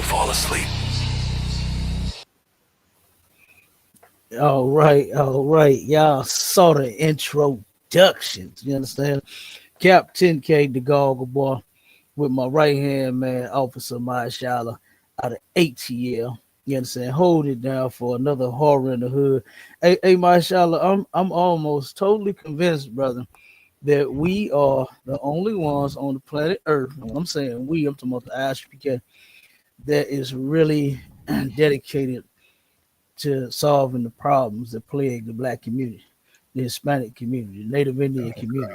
fall asleep. All right, all right. Y'all saw the introductions. You understand? Captain K, the Goggle Boy, with my right hand man, Officer Mashallah, out of ATL. You understand? Hold it down for another horror in the hood. Hey, Mashallah, I'm almost totally convinced, brother, that we are the only ones on the planet Earth. When I'm saying we, I'm talking about the ISUPK, that is really dedicated to solving the problems that plague the black community, the Hispanic community, the Native Indian community.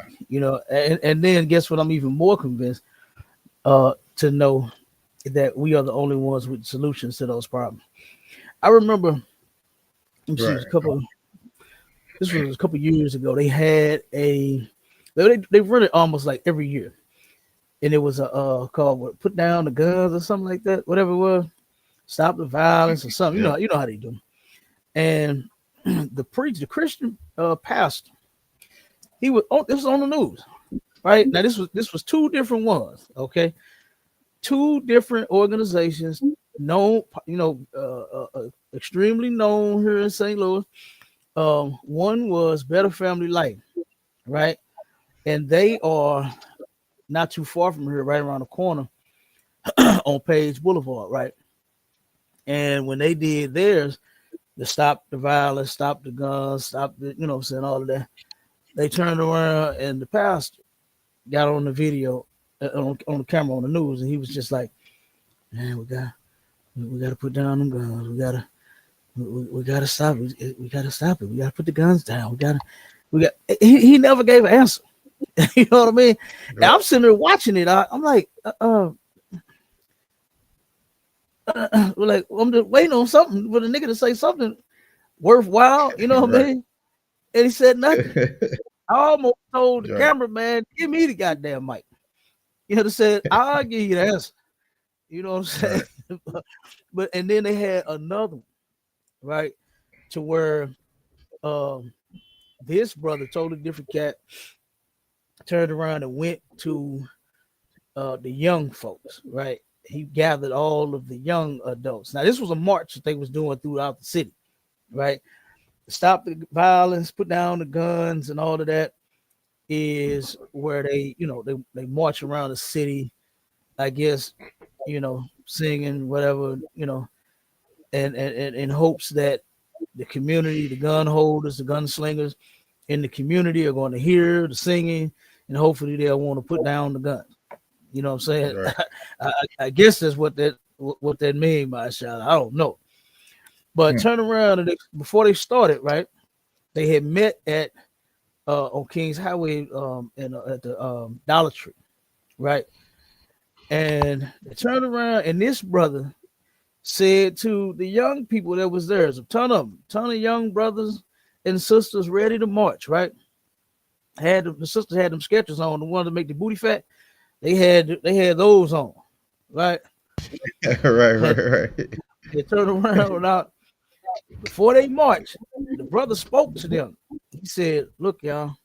And then guess what? I'm even more convinced to know that we are the only ones with solutions to those problems. I remember, let me see, Right. this was a couple years ago. They had they run it almost like every year, and it was a called what, "Put Down the Guns" or something like that, whatever it was, "Stop the Violence" or something. Yeah. You know how they do. And the Christian pastor, he was this was on the news, right? Now this was two different ones, okay, two different organizations, known, extremely known here in St. Louis. One was Better Family Life, right, and they are not too far from here, right around the corner on Page Boulevard, right. And when they did theirs, to stop the violence, stop the guns, stop the, what I'm saying, all of that. They turned around and the pastor got on the video, on the camera on the news, and he was just like, "Man, we got to put down them guns. We got to stop it. We got to stop it. We got to put the guns down. We got." He never gave an answer. You know what I mean? And I'm sitting there watching it. I'm like, I'm just waiting on something for the nigga to say something worthwhile. You know what I Right. mean? And he said nothing. I almost told the Right. cameraman, "Give me the goddamn mic." You know, said, "I'll give you the answer." You know what I'm saying? Right. But and then they had another one, right? To where um this brother, totally different cat, turned around and went to the young folks, right? He gathered all of the young adults. Now, this was a march that they was doing throughout the city, right? Stop the violence, put down the guns, and all of that is where they march around the city, I guess, singing whatever, and in hopes that the community, the gun holders, the gunslingers in the community are going to hear the singing, and hopefully they'll want to put down the gun. You know what I'm saying? Right. I guess that's what that mean by a shot. I don't know. But Hmm. turn around and before they started, right? They had met at on Kings Highway and at the Dollar Tree, right? And they turned around and this brother said to the young people that was there, there's a ton of them, ton of young brothers and sisters ready to march, right? The sisters had them sketches on, the one to make the booty fat. They had those on, right? Right. And Right. Right. they turned around out before they marched. The brother spoke to them. He said, "Look, y'all."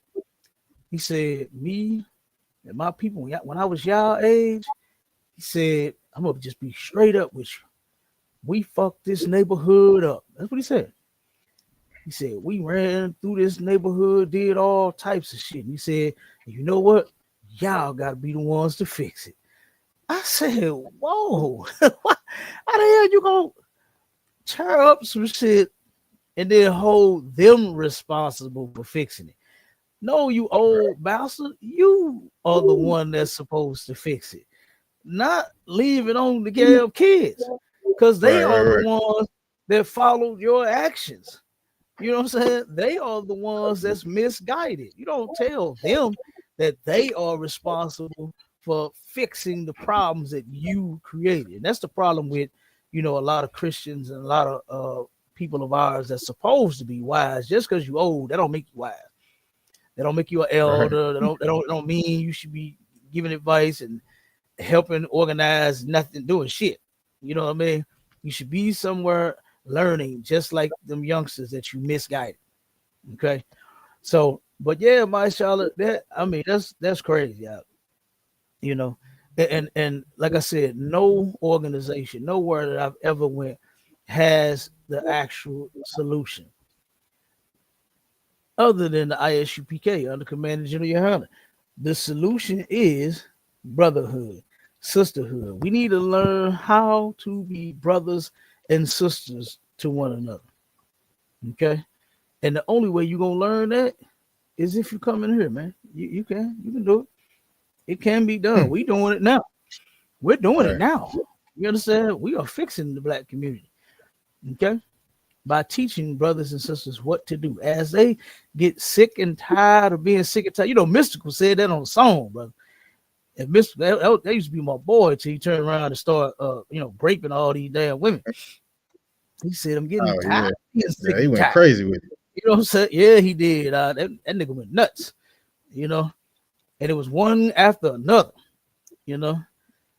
He said, "Me and my people, when I was y'all age," he said, "I'm gonna just be straight up with you. We fucked this neighborhood up." That's what he said. He said, "We ran through this neighborhood, did all types of shit." And he said, "You know what? Y'all gotta be the ones to fix it." I said, "Whoa, how the hell you gonna tear up some shit and then hold them responsible for fixing it? No, you old bastard, you are the one that's supposed to fix it, not leave it on the damn kids, because they Right. are the Right. ones that followed your actions. You know what I'm saying? They are the ones that's misguided. You don't tell them that they are responsible for fixing the problems that you created. And that's the problem with, a lot of Christians and a lot of people of ours that's supposed to be wise. Just because you old, that don't make you wise. That don't make you an Right. elder. That don't mean you should be giving advice and helping organize nothing, doing shit. You know what I mean? You should be somewhere learning, just like them youngsters that you misguided. Okay. So, but yeah, my Charlotte, that's crazy. Yeah. You know, And like I said, no organization, nowhere that I've ever went has the actual solution other than the ISUPK under Commander General YAHANNA. The solution is brotherhood, sisterhood. We need to learn how to be brothers and sisters to one another. Okay. And the only way you're gonna learn that is if you come in here, man. You can do it. It can be done. We doing it now. We're doing it now. You understand? We are fixing the black community. Okay. By teaching brothers and sisters what to do as they get sick and tired of being sick and tired. You know, Mystical said that on a song, brother. And Mystical, that used to be my boy till he turned around and start, raping all these damn women. He said, I'm getting tired of being sick he and went tired. crazy with it. You know what I'm saying? Yeah, he did. That nigga went nuts, and it was one after another,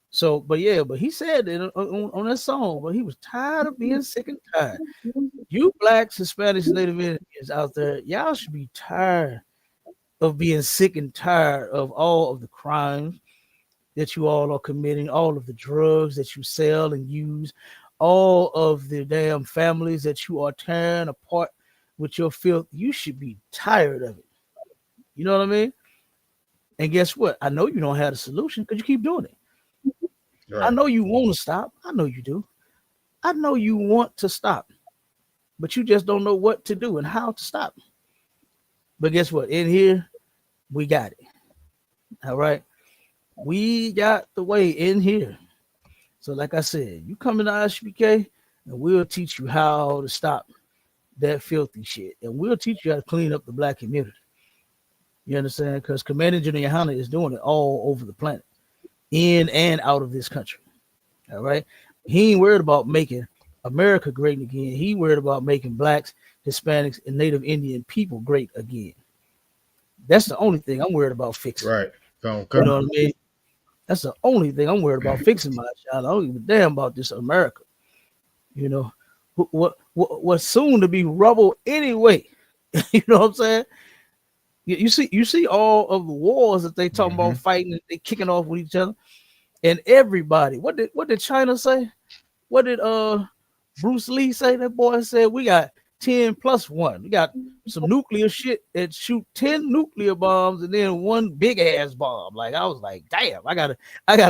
So, but he said it on that song, but he was tired of being sick and tired. You blacks, Hispanics, Native Indians out there, y'all should be tired of being sick and tired of all of the crimes that you all are committing, all of the drugs that you sell and use, all of the damn families that you are tearing apart with your filth. You should be tired of it. You know what I mean? And guess what? I know you don't have a solution because you keep doing it. Right. I know you want to stop. I know you do. I know you want to stop, but you just don't know what to do and how to stop. But guess what? In here, we got it. All right. We got the way in here. So like I said, you come in the ISUPK and we'll teach you how to stop that filthy shit. And we'll teach you how to clean up the black community. You understand? Because Commander General YAHANNA is doing it all over the planet, in and out of this country. All right. He ain't worried about making America great again. He worried about making blacks, Hispanics, and Native Indian people great again. That's the only thing I'm worried about fixing. Right. You know what I mean? That's the only thing I'm worried about fixing, my child. I don't give a damn about this America. What's soon to be rubble anyway. You know what I'm saying? You see all of the wars that they talking about fighting, and they kicking off with each other, and everybody. What did China say? What did Bruce Lee say? That boy said we got 10+1. We got some nuclear shit that shoot 10 nuclear bombs and then one big ass bomb. Like I was like, damn, I gotta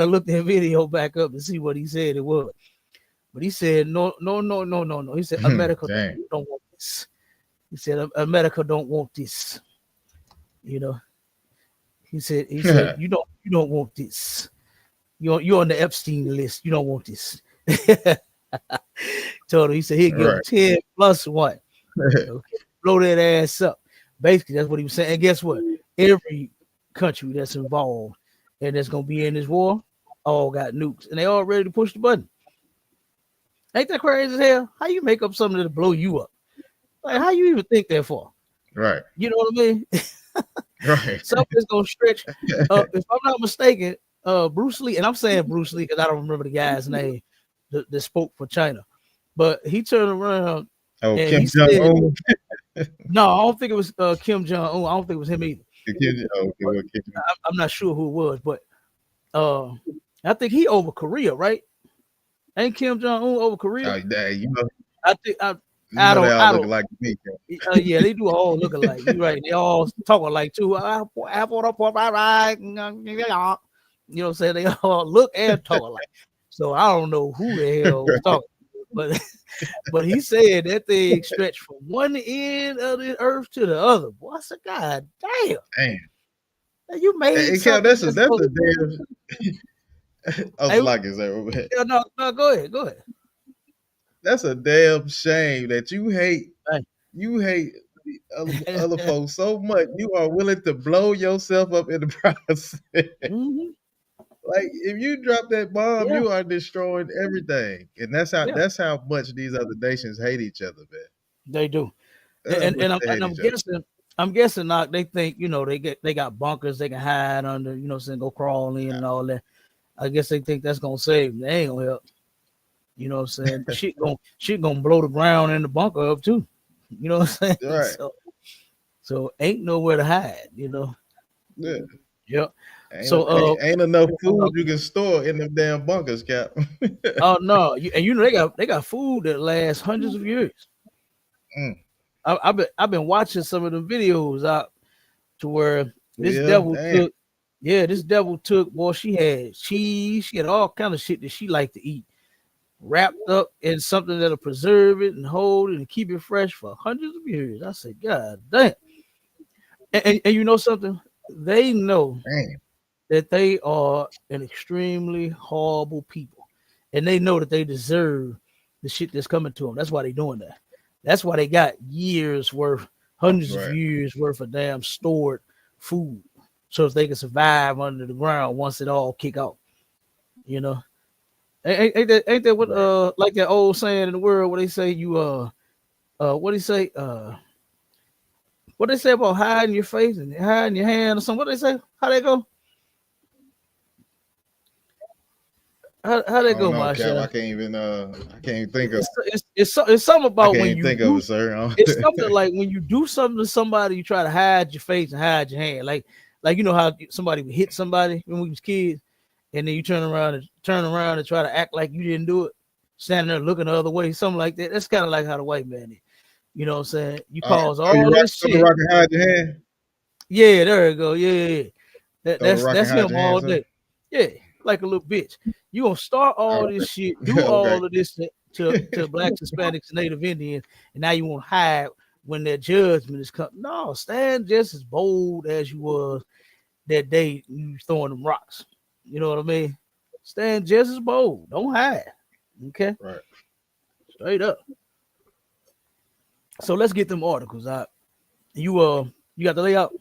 look that video back up and see what he said it was. But he said no. He said America don't want this. He said America don't want this. He said you don't want this. You're on the Epstein list. You don't want this. Told him, he said he'd give 10+1. Okay, blow that ass up. Basically, that's what he was saying. And guess what? Every country that's involved and that's gonna be in this war all got nukes, and they all ready to push the button. Ain't that crazy as hell? How you make up something to blow you up? Like, how you even think that for? Right. You know what I mean? Right. Something's gonna stretch. If I'm not mistaken, Bruce Lee, and I'm saying Bruce Lee because I don't remember the guy's name that spoke for China, but he turned around and Kim he said, Jong-un? No, I don't think it was Kim Jong-un. I don't think it was him either. I'm not sure who it was, but I think he over Korea, right? Ain't Kim Jong-un over Korea? I think I don't look like me. Yeah, they do all look alike. You're right. They all talk alike too. You know what I'm saying? They all look and talk alike. So I don't know who the hell was talking, but he said that thing stretched from one end of the earth to the other. Boy, I said, God damn. You made something. That's a damn. I was like, is that no, go ahead. That's a damn shame that you hate other folks so much you are willing to blow yourself up in the process. Like if you drop that bomb, you are destroying everything, and that's how much these other nations hate each other, man. They do, and I'm guessing not. They think they got bunkers they can hide under, go crawl in and all that. I guess they think that's gonna save them. They ain't gonna help. You know what I'm saying? shit gonna blow the ground in the bunker up too. You know what I'm saying? Right. So ain't nowhere to hide, Yeah. Yep. Ain't enough food you can store in them damn bunkers, Cap. Oh no, and they got food that lasts hundreds of years. I've been watching some of the videos out to where this devil took, boy, she had cheese, she had all kind of shit that she liked to eat, wrapped up in something that'll preserve it and hold it and keep it fresh for hundreds of years. I said, God damn. And you know something? They know that they are an extremely horrible people, and they know that they deserve the shit that's coming to them. That's why they're doing that. That's why they got years worth, hundreds of years worth of damn stored food, so if they can survive under the ground once it all kick off. You know, ain't that what like that old saying in the world where they say you what do you say what they say about hiding your face and hiding your hand or something? What they say? How they go? How they go, Marsha? I can't even think of. It's something about when you think of it, sir. It's something like when you do something to somebody, you try to hide your face and hide your hand, like you know how somebody would hit somebody when we was kids, and then you turn around and try to act like you didn't do it, standing there looking the other way, something like that. That's kind of like how the white man is. You know what I'm saying? You cause all this shit. Rock and hide your hand. Yeah, there you go. Yeah. That's him all day. Yeah, like a little bitch. You gonna start all this shit, do all of this to blacks, Hispanics, and Native Indians, and now you want to hide when their judgment is coming. No, stand just as bold as you was that day you throwing them rocks. You know what I mean? Stand just as bold. Don't hide. Okay? Right. Straight up. So let's get them articles out. You got the layout?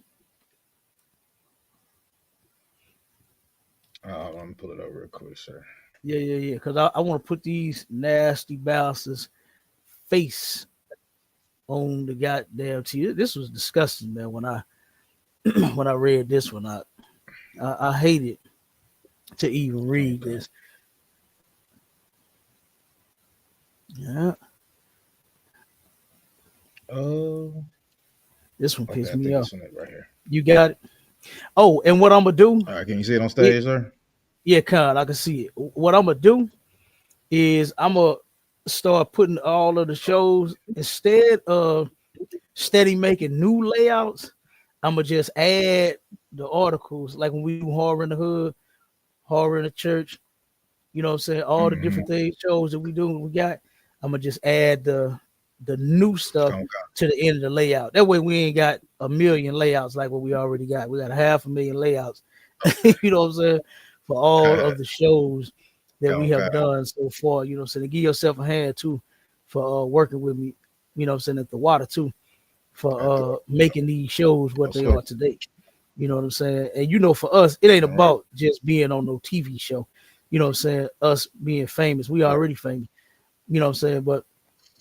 Let me pull it up real quick, sir. Yeah. Because I want to put these nasty bastards' face on the goddamn TV. This was disgusting, man. When I read this one out, I hated to even read this. Yeah. Oh, this one pissed me off. Right here. You got it. Oh, and what I'm gonna do? All right, can you see it on stage, sir? Yeah, I can see it. What I'm gonna do is I'm gonna start putting all of the shows, instead of steady making new layouts, I'm gonna just add the articles, like when we do Horror in the Hood, Horror in the Church. You know what I'm saying? All the different things, shows that we got. I'm gonna just add the new stuff to the end of the layout. That way we ain't got a million layouts like what we already got. We got 500,000 layouts. You know what I'm saying? For all of the shows that we have done so far. You know what I'm saying? To give yourself a hand too for working with me, you know what I'm saying, at the water too, for making these shows what they are today. You know what I'm saying? And you know, for us, it ain't about just being on no TV show. You know what I'm saying? Us being famous. We already famous. You know what I'm saying? But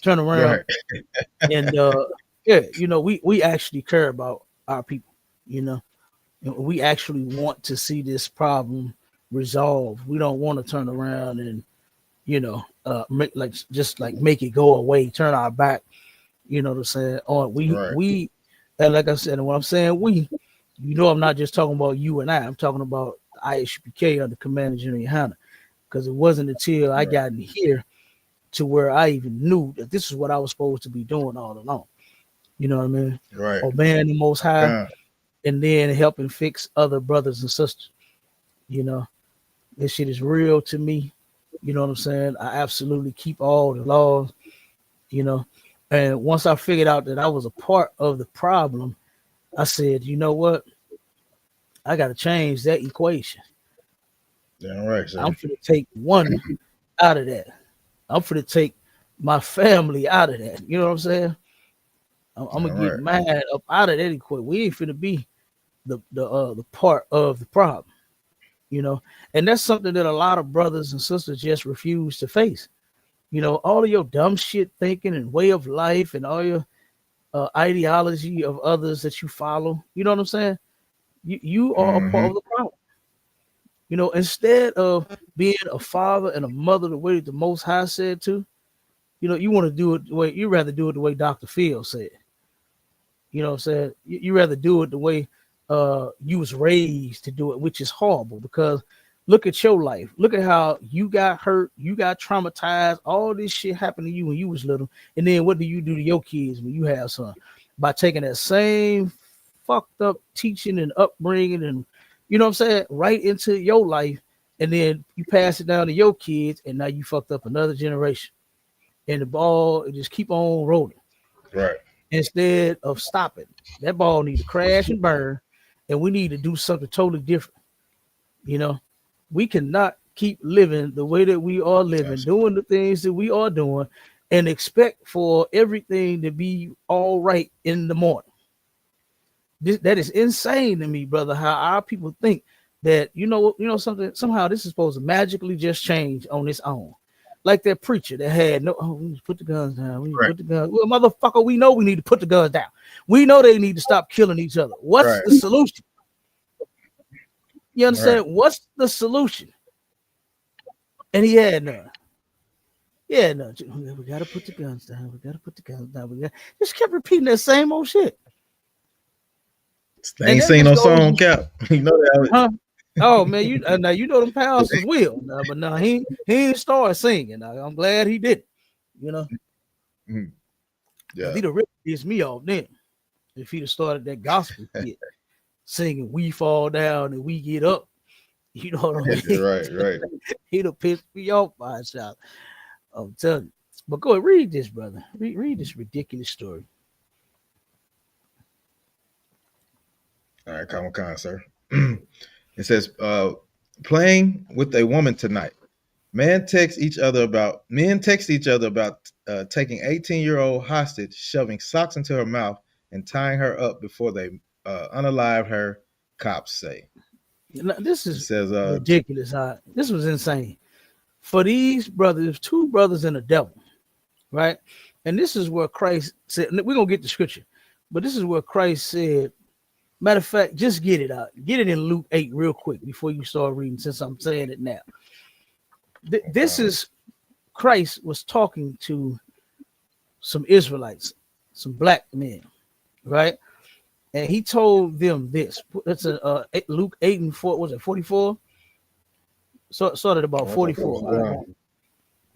turn around and you know, we actually care about our people, you know. And we actually want to see this problem resolved. We don't want to turn around and, you know, make it go away, turn our back, you know what I'm saying? On we and like I said, and when I'm saying we, you know, I'm not just talking about you and I'm talking about ISUPK under Commander General YAHANNA, because it wasn't until I got in here to where I even knew that this is what I was supposed to be doing all along. You know what I mean? Right. Obeying the Most High, and then helping fix other brothers and sisters. You know, this shit is real to me. You know what I'm saying? I absolutely keep all the laws, you know. And once I figured out that I was a part of the problem, I said, you know what? I got to change that equation. Damn right, sir. I'm going to take one out of that. I'm going to take my family out of that. You know what I'm saying? I'm going to get mine up out of that equation. We ain't finna be the part of the problem, you know? And that's something that a lot of brothers and sisters just refuse to face. You know, all of your dumb shit thinking and way of life and all your ideology of others that you follow, you know what I'm saying? You are a part of the problem. You know, instead of being a father and a mother the way that the Most High said to, you know, you want to do it the way, you rather do it the way Dr. Phil said. You know what I'm saying? You rather do it the way you was raised to do it, which is horrible because look at your life. Look at how you got hurt, you got traumatized, all this shit happened to you when you was little. And then what do you do to your kids when you have son? By taking that same fucked up teaching and upbringing and you know what I'm saying, right into your life, and then you pass it down to your kids, and now you fucked up another generation. And the ball it just keep on rolling. Right. Instead of stopping. That ball need to crash and burn, and we need to do something totally different. You know, we cannot keep living the way that we are living, doing the things that we are doing, and expect for everything to be all right in the morning. That is insane to me, brother. How our people think that you know something. Somehow this is supposed to magically just change on its own. Like that preacher that had no, we need to put the guns down. We need to put the guns. Well, motherfucker, we know we need to put the guns down. We know they need to stop killing each other. What's the solution? You understand? What's the solution? And he had none. Yeah, no, we gotta put the guns down. We gotta put the guns down. We just kept repeating that same old shit. They ain't seen no song, Cap. You know that. Huh? Oh man, you now you know them pastors will, but no, he didn't start singing. I'm glad he did. You know, yeah, he'd have really pissed me off then if he'd have started that gospel shit, singing "We fall down and we get up." You know what I mean? Right. He'd have pissed me off by himself. I'm telling you. But go ahead, read this, brother. Read this ridiculous story. All right, come on, sir. It says, playing with a woman tonight. Men text each other about taking 18-year-old hostage, shoving socks into her mouth, and tying her up before they unalive her, cops say. Now, this is ridiculous. This was insane. For these brothers, two brothers and a devil, right? And this is where Christ said, we're going to get the scripture, but this is where Christ said, matter of fact, just get it out. Get it in Luke 8 real quick before you start reading, since I'm saying it now. This is Christ was talking to some Israelites, some black men, right? And he told them this. That's Luke 8 and 4. Was it 44? So it started about 44.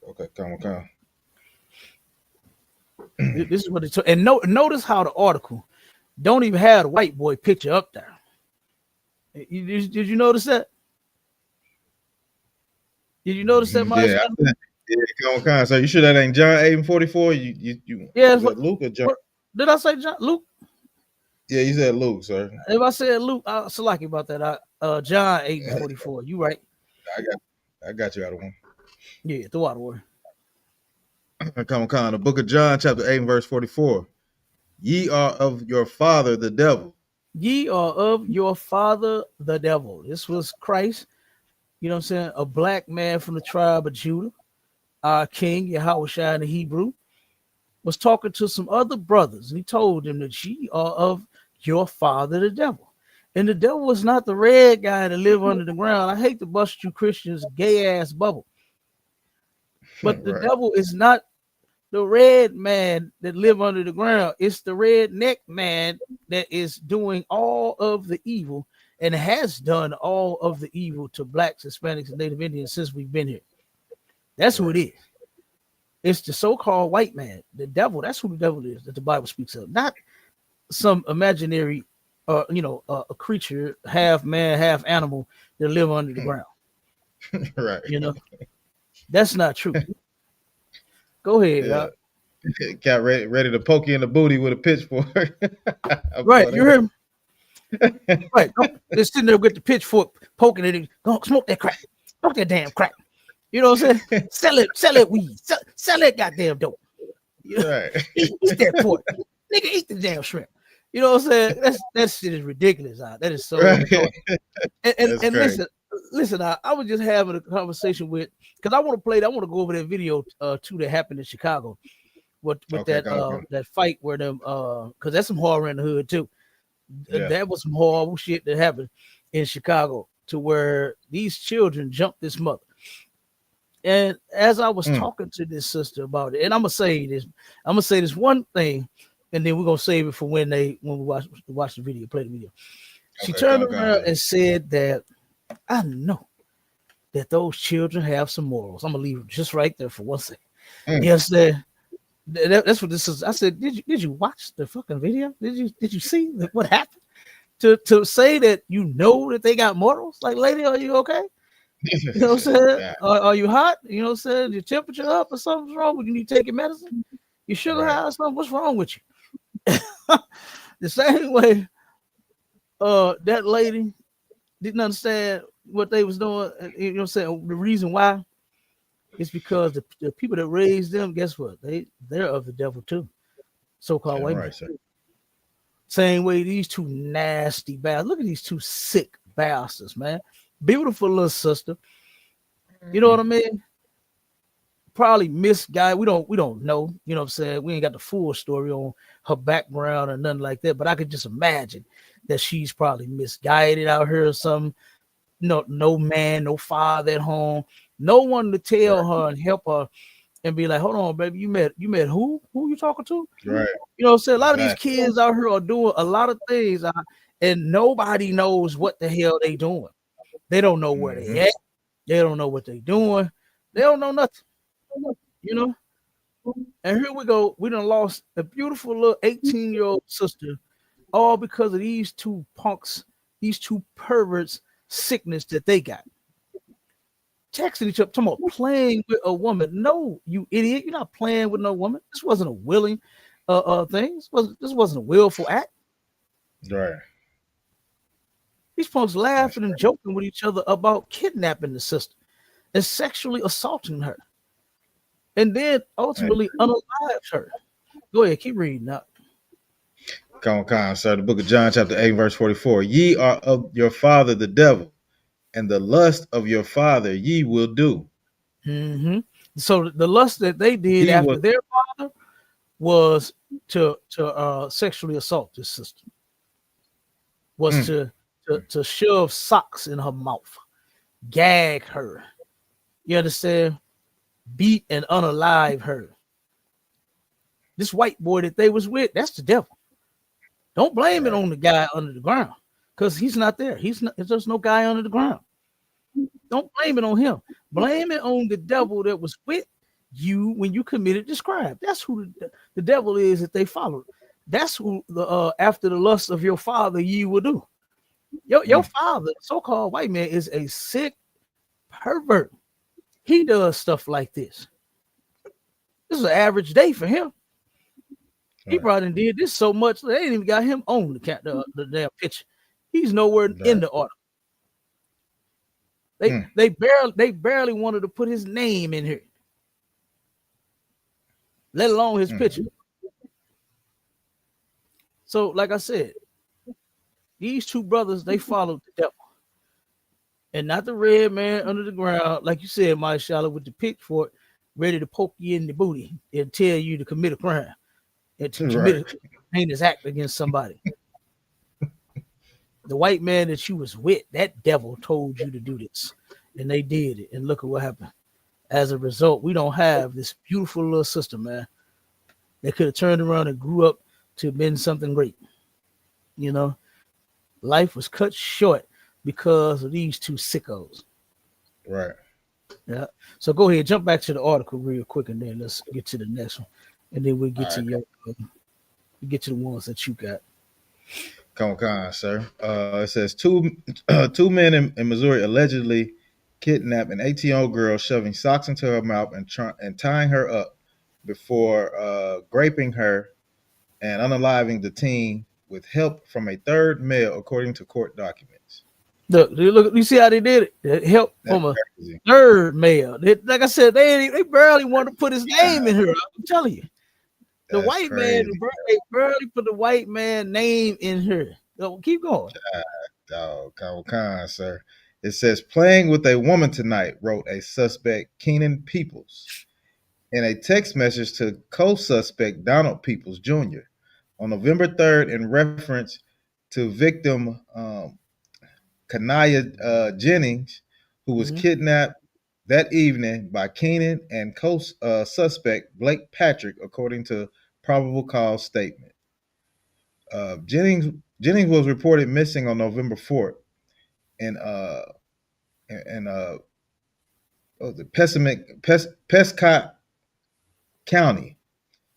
Okay, come on. This is what it took. And notice how the article don't even have the white boy picture up there. Did you notice that? Did you notice that, Mike? Yeah, come on. So you sure that ain't John 8 and 44? Yeah, Luke or John? Did I say John? Luke? Yeah, you said Luke, sir. If I said Luke, I'm so lucky about that. John 8 and 44. You right. I got you out of one. Yeah, throw out of word. Come on. The book of John, chapter 8 and verse 44. Ye are of your father, the devil. Ye are of your father, the devil. This was Christ, you know what I'm saying? A black man from the tribe of Judah, our king, Yahushua in the Hebrew, was talking to some other brothers. And he told them that ye are of your father, the devil. And the devil was not the red guy that live under the ground. I hate to bust you Christians' gay-ass bubble. But the devil is not the red man that live under the ground. It's the redneck man that is doing all of the evil and has done all of the evil to blacks, Hispanics, and Native Indians since we've been here. That's who it is. It's the so-called white man, the devil. That's who the devil is that the Bible speaks of, not some imaginary, a creature, half man, half animal that live under the ground. Right. You know, that's not true. Go ahead. Yeah. Got ready to poke you in the booty with a pitchfork. Right, you heard me? Right, they're sitting there with the pitchfork poking it. Go smoke that crack. Smoke that damn crack. You know what I'm saying? Sell it weed. Sell that goddamn dope. You know? Right. Eat that pork. Nigga, eat the damn shrimp. You know what I'm saying? That shit is ridiculous. That is so right. And listen, I was just having a conversation with, because I want to play. I want to go over that video too that happened in Chicago with that fight where them because that's some horror in the hood too. Yeah. That was some horrible shit that happened in Chicago to where these children jumped this mother. And as I was talking to this sister about it, and I'm gonna say this one thing, and then we're gonna save it for when we watch the video, play the video. She Okay, turned go around ahead. and said that I know that those children have some morals. I'm gonna leave it just right there for 1 second. Mm. You understand? That's what this is. I said, did you watch the fucking video? Did you see what happened? To say that you know that they got morals? Like, lady, are you okay? You know what I'm saying? Yeah, Are you hot? You know what I'm saying? Your temperature up or something's wrong? You need to take your medicine? Your sugar right. high or something? What's wrong with you? The same way that lady didn't understand what they was doing. You know what I'm saying? The reason why is because the people that raised them, guess what? They're of the devil too. So-called All white men. right, sir. Same way these two nasty bastards. Look at these two sick bastards, man. Beautiful little sister. You know what I mean? Probably misguided. We don't know. You know what I'm saying? We ain't got the full story on her background or nothing like that. But I could just imagine that she's probably misguided out here or something. No man, no father at home, no one to tell Right, her and help her and be like, hold on, baby, you met who? Who you talking to? right. You know what I'm saying? A lot of these Exactly. kids out here are doing a lot of things, and nobody knows what the hell they doing. They don't know where Mm-hmm. they at. They don't know what they doing. They don't know nothing, you know? And here we go. We done lost a beautiful little 18-year-old sister, all because of these two punks, these two perverts, sickness that they got. Texting each other, talking about playing with a woman. No, you idiot. You're not playing with no woman. This wasn't a willing thing. This wasn't a willful act. Right. These punks That's laughing and joking with each other about kidnapping the sister and sexually assaulting her, and then right. ultimately unalives her. Go ahead, keep reading now. Come on, sir. The book of John, chapter 8, verse 44. Ye are of your father the devil, and the lust of your father ye will do. Mm-hmm. So the lust that they did He was after their father was to sexually assault this sister, was mm, to shove socks in her mouth, gag her. You understand? Beat and unalive her. This white boy that they was with, that's the devil. Don't blame it right. on the guy under the ground, because he's not there. He's not. There's no guy under the ground. Don't blame it on him. Blame it on the devil that was with you when you committed this crime. That's who the devil is that they followed. That's who the after the lust of your father ye will do. Your Mm, father, so-called white man, is a sick pervert. He does stuff like this. This is an average day for him. He right. probably did this so much they ain't even got him on the damn picture. He's nowhere in Right. the order. They Mm, they barely wanted to put his name in here, let alone his mm, picture. So, like I said, these two brothers, they followed the devil and not the red man under the ground, like you said, my Shala, with the pitchfork, ready to poke you in the booty and tell you to commit a crime and to commit right. a heinous act against somebody. The white man that you was with, that devil told you to do this, and they did it. And look at what happened. As a result, we don't have this beautiful little sister, man. They could have turned around and grew up to have been something great. You know, life was cut short because of these two sickos. Right. Yeah. So go ahead, jump back to the article real quick, and then let's get to the next one, and then we'll get All to right. the ones that you got. Come on, sir. It says two men in Missouri allegedly kidnapped an 18-year-old girl, shoving socks into her mouth and tying her up before raping her and unaliving the teen with help from a third male, according to court documents. Look, you see how they did it? They help That's from a crazy. third male. Like I said, they barely want to put his name in here. I'm telling you, the That's white man, crazy. they barely put the white man name in here. So keep going. Dog, come on, sir. It says playing with a woman tonight, wrote a suspect, Keenan Peoples, in a text message to co-suspect Donald Peoples Jr. on November 3rd in reference to victim Kanaya Jennings, who was Mm-hmm. kidnapped that evening by Keenan and co-suspect Blake Patrick, according to probable cause statement. Jennings Jennings was reported missing on November 4th in the Prescott County.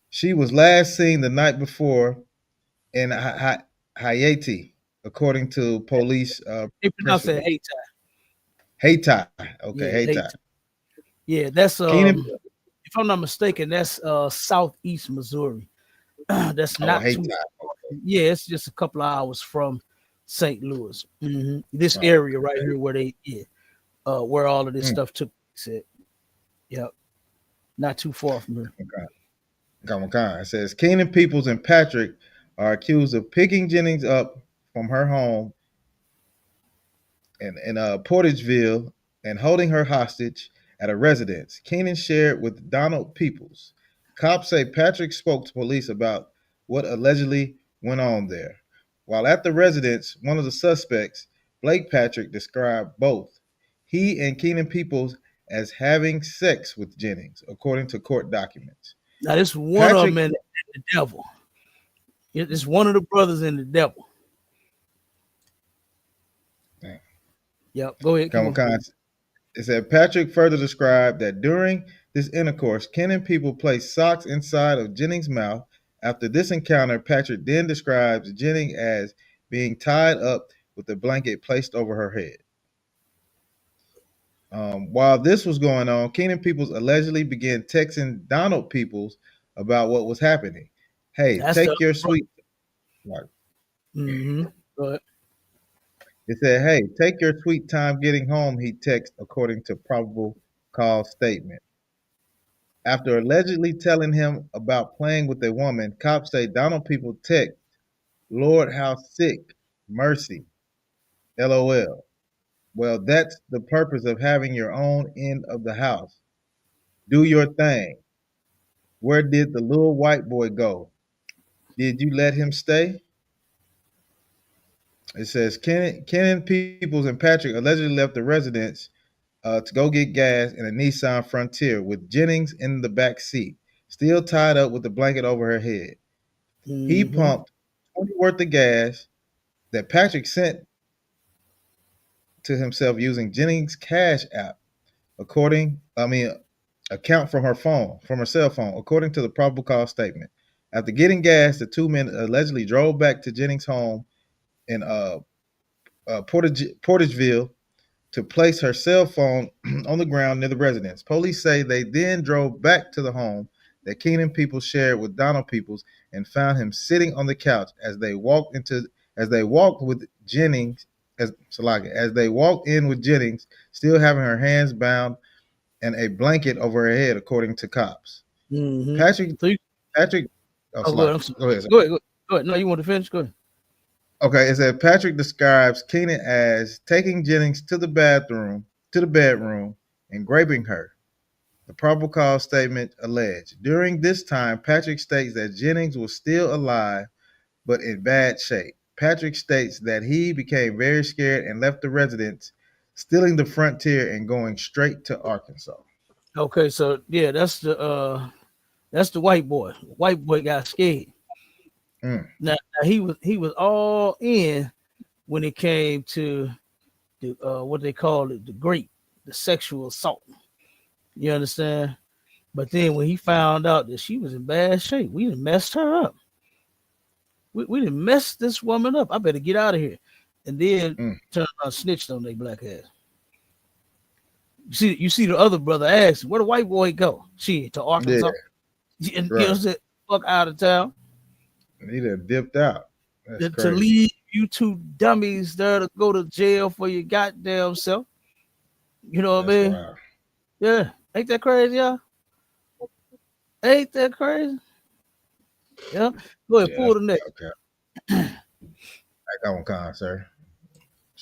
She was last seen the night before in Haiti, according to police They press pronounce it release. Haiti. Haiti. Okay, Yeah, Haiti. Haiti. Yeah, that's Keenan. if I'm not mistaken, that's southeast Missouri. That's Oh, not Haiti. too far. Yeah, it's just a couple of hours from St. Louis. This Oh, area right here where where all of this mm, stuff took place at. Yep. Not too far from here. okay. It says Keenan Peoples and Patrick are accused of picking Jennings up from her home in Portageville and holding her hostage at a residence. Keenan shared with Donald Peoples. Cops say Patrick spoke to police about what allegedly went on there. While at the residence, one of the suspects, Blake Patrick, described both he and Keenan Peoples as having sex with Jennings, according to court documents. Now this one of them Patrick, and the devil. It's one of the brothers and the devil. Yep. Go ahead. Keep on. it said Patrick further described that during this intercourse, Ken and people placed socks inside of Jennings' mouth. After this encounter, Patrick then describes Jennings as being tied up with a blanket placed over her head. While this was going on, Keenan Peoples allegedly began texting Donald Peoples about what was happening. Hey, That's the take your sweet. mm-hmm. Go ahead. It said, "Hey, take your sweet time getting home." He texted, according to probable cause statement. After allegedly telling him about playing with a woman, cops say Donald People text, "Lord, how sick, mercy, LOL." Well, that's the purpose of having your own end of the house. Do your thing. Where did the little white boy go? Did you let him stay? It says Kenan Peoples and Patrick allegedly left the residence to go get gas in a Nissan Frontier with Jennings in the back seat, still tied up with a blanket over her head. He Mm-hmm. pumped 20 worth of gas that Patrick sent to himself using Jennings' Cash app, account from her cell phone, according to the probable cause statement. After getting gas, the two men allegedly drove back to Jennings' home in Portageville to place her cell phone on the ground near the residence. Police say they then drove back to the home that Keenan Peoples shared with Donald Peoples and found him sitting on the couch as they walked with Jennings as they walked in with Jennings, still having her hands bound and a blanket over her head, according to cops. Mm-hmm. Patrick So Patrick oh, go ahead. Go ahead. Go ahead. Go ahead. No, you want to finish? Go ahead. Okay, it said Patrick describes Keenan as taking Jennings to the bedroom, and raping her. The probable cause statement alleged. During this time, Patrick states that Jennings was still alive, but in bad shape. Patrick states that he became very scared and left the residence, stealing the Frontier and going straight to Arkansas. Okay, so yeah, that's the white boy. White boy got scared. Mm, Now he was all in when it came to the what they call it, the sexual assault. You understand? But then when he found out that she was in bad shape, we done messed her up. We done messed this woman up. I better get out of here. And then mm. turn around snitched on their black ass. You see the other brother asked, where the white boy go? She to Yeah, Arkansas. And you know right. said, fuck out of town. He done dipped out. That's To crazy. leave you two dummies there to go to jail for your goddamn self. You know what I That's mean? wild. Yeah. Ain't that crazy, y'all? Ain't that crazy? Yeah. Go ahead, Yeah, pull that's the next. okay. Back on con, sir.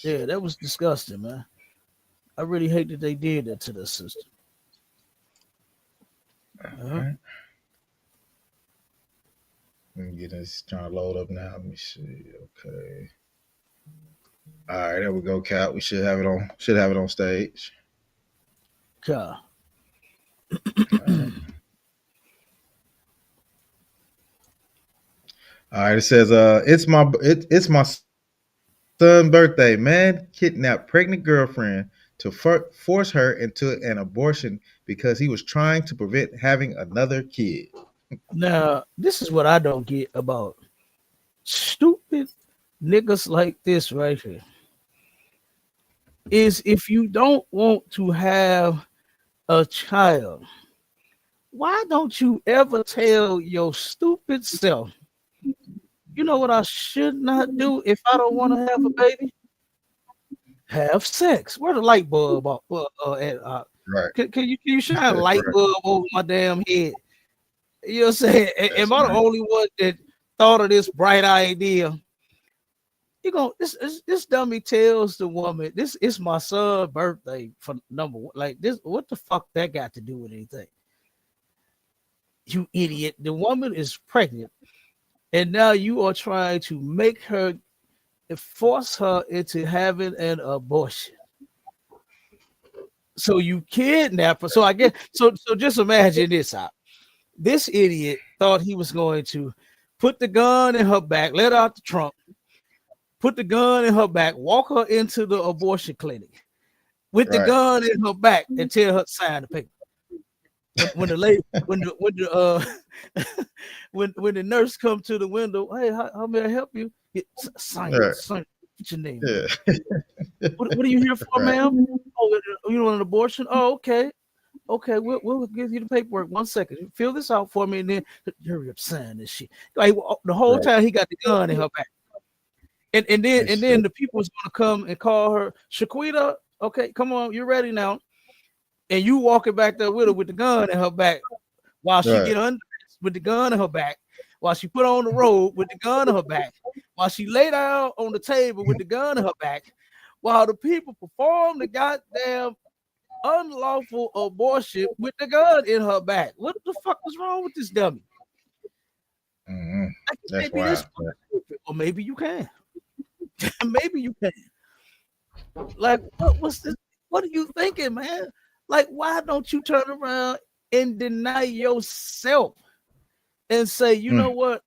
Yeah, that was disgusting, man. I really hate that they did that to the sister. Uh-huh. Right. Let me get this trying to load up now. Let me see. Okay. All right, there we go, Cap. We should have it on stage. God. All right. All right, it says, it's my son's birthday. Man kidnapped pregnant girlfriend to force her into an abortion because he was trying to prevent having another kid. Now, this is what I don't get about stupid niggas like this right here. Is if you don't want to have a child, why don't you ever tell your stupid self, you know what I should not do if I don't want to have a baby? Have sex. Where the light bulb at? Right, Can you shine a light right. bulb over my damn head? You know what I'm saying? That's Am I the right. only one that thought of this bright idea? You go, this dummy tells the woman, this is my son's birthday for number one. Like this, what the fuck that got to do with anything? You idiot. The woman is pregnant, and now you are trying to make her force her into having an abortion. So you kidnap her. So I guess so just imagine this out. This idiot thought he was going to put the gun in her back, let her out the trunk, put the gun in her back, walk her into the abortion clinic with the Right. gun in her back and tell her to sign the paper. When the lady, when the nurse come to the window, hey, how may I help you? Sign Right. what's your name, Yeah. what are you here for, Right. ma'am? Oh, you want an abortion? Oh, okay. Okay, we'll give you the paperwork. 1 second. Fill this out for me, and then hurry up, sign this shit. Like the whole Right. time he got the gun in her back. And That's then the people was gonna come and call her Shaquita. Okay, come on, you're ready now. And you walking back there with her with the gun in her back while she right. get under with the gun in her back, while she put on the robe with the gun in her back, while she lay down on the table with the gun in her back, while the people perform the goddamn unlawful abortion with the gun in her back. What the fuck is wrong with this dummy? Mm-hmm. I That's can't be this wild. stupid. Or maybe you can. Maybe you can. Like, what's this? What are you thinking, man? Like, why don't you turn around and deny yourself and say, you know what?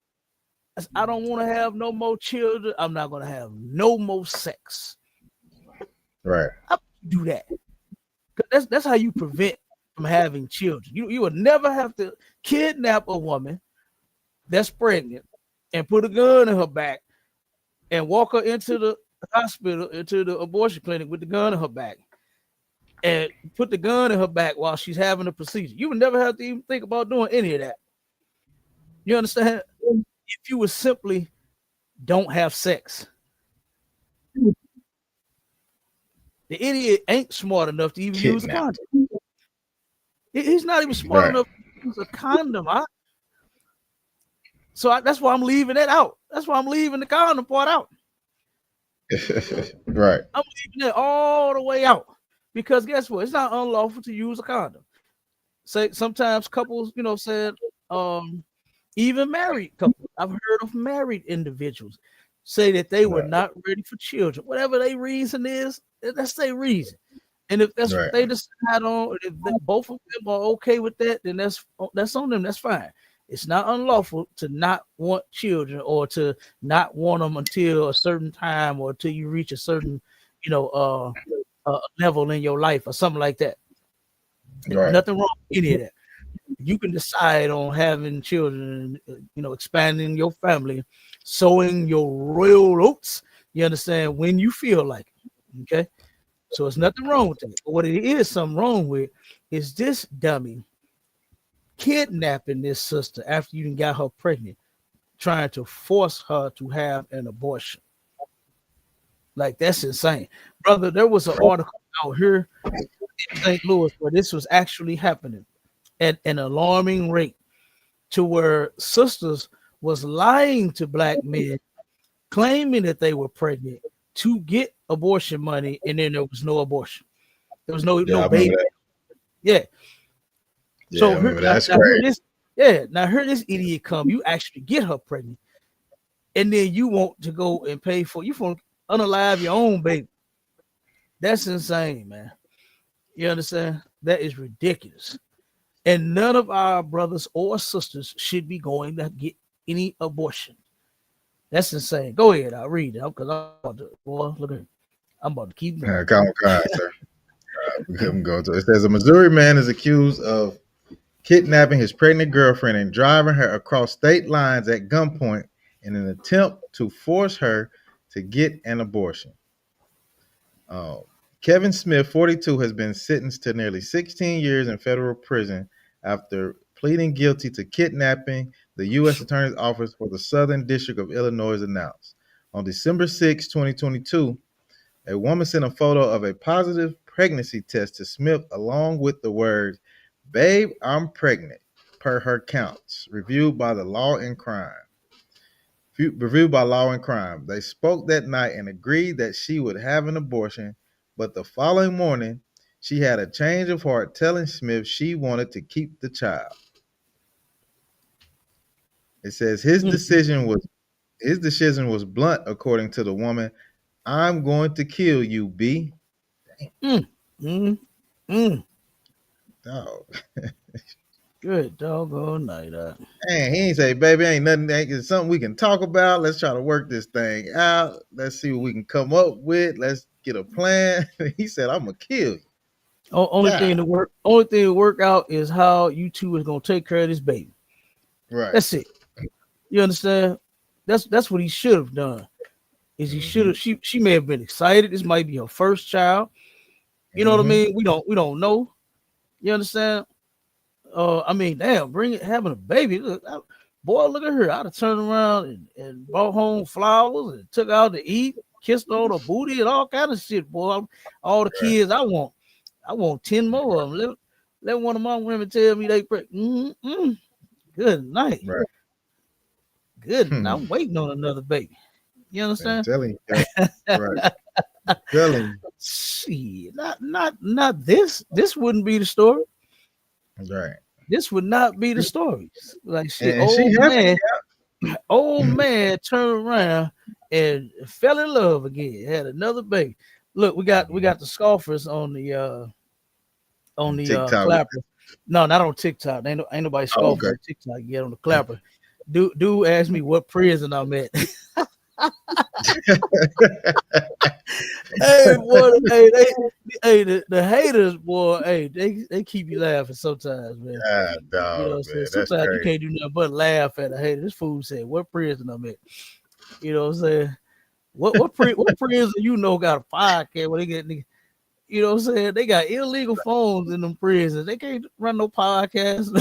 I don't want to have no more children. I'm not going to have no more sex. Right. How do you do that? That's how you prevent from having children. You would never have to kidnap a woman that's pregnant and put a gun in her back and walk her into the hospital, into the abortion clinic with the gun in her back and put the gun in her back while she's having a procedure. You would never have to even think about doing any of that. You understand? If you would simply don't have sex. The idiot ain't smart enough to even use a Kidnap. condom. He's not even smart Right. enough to use a condom. So that's why I'm leaving it out. That's why I'm leaving the condom part out. Right. I'm leaving it all the way out because guess what? It's not unlawful to use a condom. Say sometimes couples, said even married couples. I've heard of married individuals say that they were Right. not ready for children. Whatever their reason is, that's their reason. And if that's what Right. they decide on, if both of them are okay with that, then that's on them. That's fine. It's not unlawful to not want children or to not want them until a certain time or until you reach a certain, level in your life or something like that. Right. Nothing wrong with any of that. You can decide on having children, expanding your family, sowing your royal oats. You understand when you feel like it. Okay. So there's nothing wrong with that. But what it is something wrong with is this dummy kidnapping this sister after you got her pregnant, trying to force her to have an abortion. Like that's insane. Brother, there was an article out here in St. Louis where this was actually happening at an alarming rate to where sisters was lying to black men, claiming that they were pregnant to get abortion money, and then there was no abortion. There was no Yeah, I remember baby. that. Yeah. Yeah, I So remember that. That's now here crazy. this, yeah, now here this idiot come. You actually get her pregnant, and then you want to go and pay for you for unalive your own baby. That's insane, man. You understand? That is ridiculous. And none of our brothers or sisters should be going to get any abortion. That's insane. Go ahead, I'll read it because I'm about to, boy, look at, I'm about to keep going. Come on, sir. I'm going to. It says a Missouri man is accused of kidnapping his pregnant girlfriend and driving her across state lines at gunpoint in an attempt to force her to get an abortion. Kevin Smith, 42, has been sentenced to nearly 16 years in federal prison after pleading guilty to kidnapping, the U.S. Attorney's Office for the Southern District of Illinois announced. On December 6, 2022, a woman sent a photo of a positive pregnancy test to Smith along with the words, "Babe, I'm pregnant," per her counts, reviewed by Law and Crime. They spoke that night and agreed that she would have an abortion, but the following morning, she had a change of heart, telling Smith she wanted to keep the child. It says his decision was blunt, according to the woman. "I'm going to kill you, B." Dog. Good doggone night. Man, he ain't say, "Baby, ain't nothing. It's something we can talk about. Let's try to work this thing out. Let's see what we can come up with. Let's get a plan." He said, "I'm gonna kill you." Only thing to work out is how you two is gonna take care of this baby. Right. That's it. You understand? That's what he should have done. Is he should have? She may have been excited. This might be her first child. You know what I mean? We don't know. You understand? I mean, damn, having a baby. Look at her. I'd have turned around and brought home flowers and took out to eat, kissed on her booty and all kind of shit, boy. All the kids I want 10 more of them. Let one of my women tell me they pregnant. Good night. Right. Good. I'm waiting on another baby. You understand? I'm telling you. Right. Telling you. See, not this. This wouldn't be the story. Right. This would not be the story. Like shit, old man turned around and fell in love again. Had another baby. Look, we got the scoffers on the Clapper. No, not on TikTok. Ain't nobody scoffing on TikTok yet on the Clapper. Dude asked me what prison I'm at. Hey, boy, the haters, boy, hey, they keep you laughing sometimes, man. Dog, you know, man, sometimes you can't do nothing but laugh at a hater. This fool said, "What prison I'm at?" You know what I'm saying? What prison you know got a podcast where they get niggas? You know what I'm saying? They got illegal phones in them prisons. They can't run no podcasts,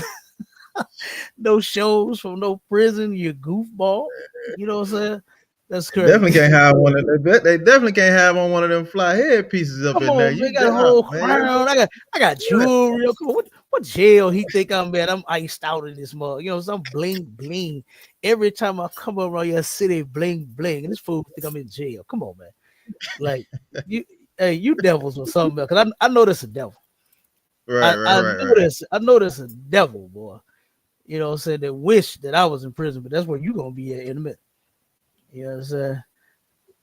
no shows from no prison. You goofball. You know what I'm saying? That's crazy. Definitely can't have one of them. They definitely can't have on one of them fly head pieces up in there. You got a whole crown. I got jewelry. Come on, what jail he think I'm at? I'm iced out in this mug. You know, some bling bling. Every time I come around your city, bling bling. And this fool think I'm in jail. Come on, man. Like you devils or something. Because I know this a devil. Right. I know this a devil, boy. You know what I'm saying? That wish that I was in prison, but that's where you gonna be at in a minute. You know what I'm saying?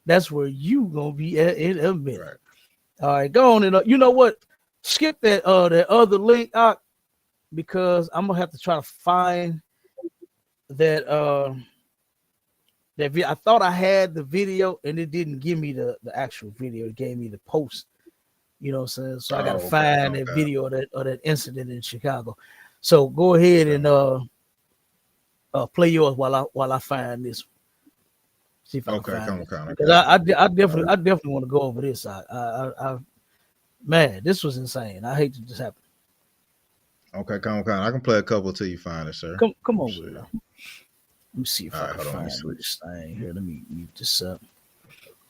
That's where you gonna be at in a minute. Right. All right, go on and you know what? Skip that other link out because I'm gonna have to try to find that that video. I thought I had the video and it didn't give me the actual video. It gave me the post. You know what I'm saying? So I gotta find that video of that incident in Chicago. So go ahead and play yours while I find this. See if I can find it. Because I definitely want to go over this. Man, this was insane. I hate that this happened. Okay, come on. I can play a couple till you find it, sir. Come on with it. Let me see if I can find this thing here. Let me mute this up.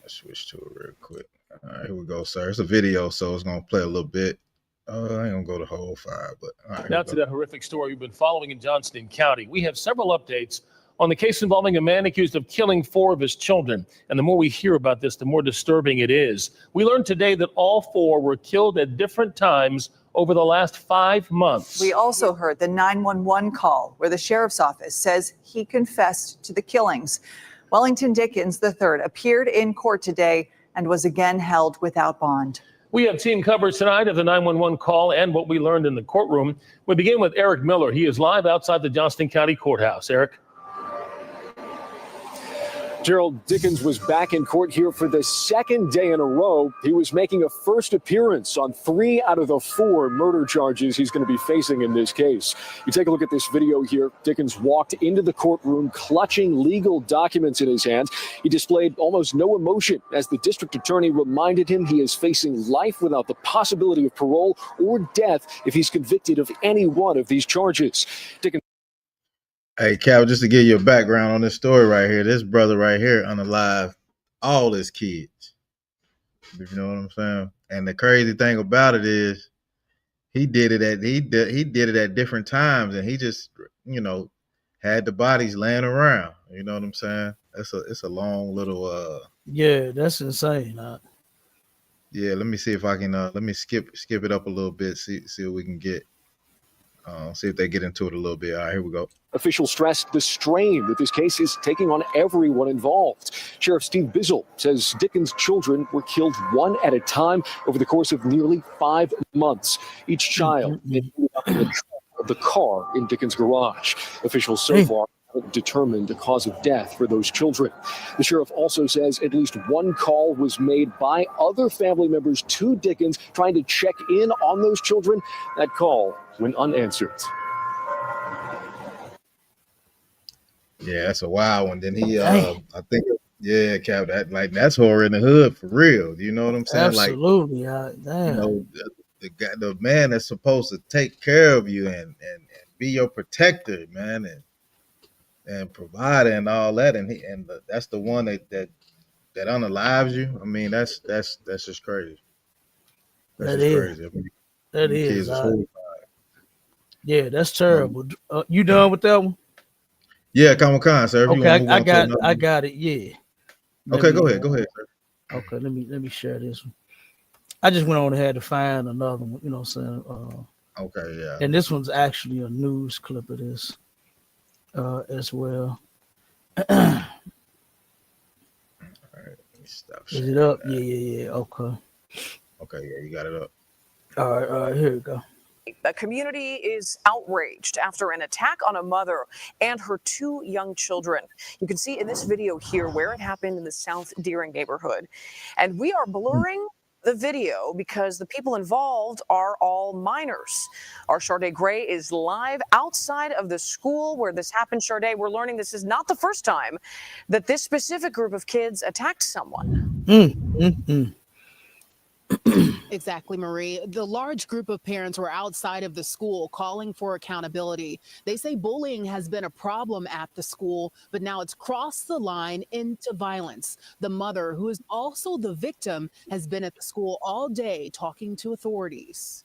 Let's switch to it real quick. All right, here we go, sir. It's a video, so it's gonna play a little bit. I ain't gonna go the whole 5, but all right. Now to that horrific story we've been following in Johnston County. We have several updates on the case involving a man accused of killing 4 of his children. And the more we hear about this, the more disturbing it is. We learned today that all 4 were killed at different times over the last 5 months. We also heard the 911 call where the sheriff's office says he confessed to the killings. Wellington Dickens III appeared in court today and was again held without bond. We have team coverage tonight of the 911 call and what we learned in the courtroom. We begin with Eric Miller. He is live outside the Johnston County Courthouse. Eric. Gerald Dickens was back in court here for the second day in a row. He was making a first appearance on 3 out of the 4 murder charges he's going to be facing in this case. You take a look at this video here. Dickens walked into the courtroom clutching legal documents in his hands. He displayed almost no emotion as the district attorney reminded him he is facing life without the possibility of parole or death if he's convicted of any one of these charges. Dickens. Hey, Cal, just to give you a background on this story right here, this brother right here unalive all his kids. You know what I'm saying? And the crazy thing about it is he did it at different times, and he just, had the bodies laying around. You know what I'm saying? It's a long little yeah, that's insane. Yeah, let me see if I can let me skip it up a little bit, see what we can get. See if they get into it a little bit. All right, here we go. Officials stressed the strain that this case is taking on everyone involved. Sheriff Steve Bizzle says Dickens' children were killed one at a time over the course of nearly 5 months. Each child ended up in the trunk of the car in Dickens' garage. Officials so far haven't determined the cause of death for those children. The sheriff also says at least one call was made by other family members to Dickens trying to check in on those children. That call went unanswered. Yeah, that's a wild one. Then he, I think, yeah, Cap, that's horror in the hood for real. You know what I'm saying? Absolutely. The man that's supposed to take care of you and be your protector, man, and provider and all that, and that's the one that unalives you. I mean, that's just crazy. That's crazy. I mean, that is. Yeah, that's terrible. You done with that one? Yeah, come on, sir. Okay, I got it. Yeah. Okay, go ahead, sir. Okay, let me share this one. I just went on and had to find another one. You know what I'm saying? Okay, yeah. And this one's actually a news clip of this as well. All right, let me stop. Is it up? Yeah. Okay. Okay, yeah, you got it up. All right, here we go. The community is outraged after an attack on a mother and her 2 young children. You can see in this video here where it happened in the South Deering neighborhood. And we are blurring the video because the people involved are all minors. Our Sharday Gray is live outside of the school where this happened. Sharday, we're learning this is not the first time that this specific group of kids attacked someone. Exactly, Marie. The large group of parents were outside of the school calling for accountability. They say bullying has been a problem at the school, but now it's crossed the line into violence. The mother, who is also the victim, has been at the school all day talking to authorities.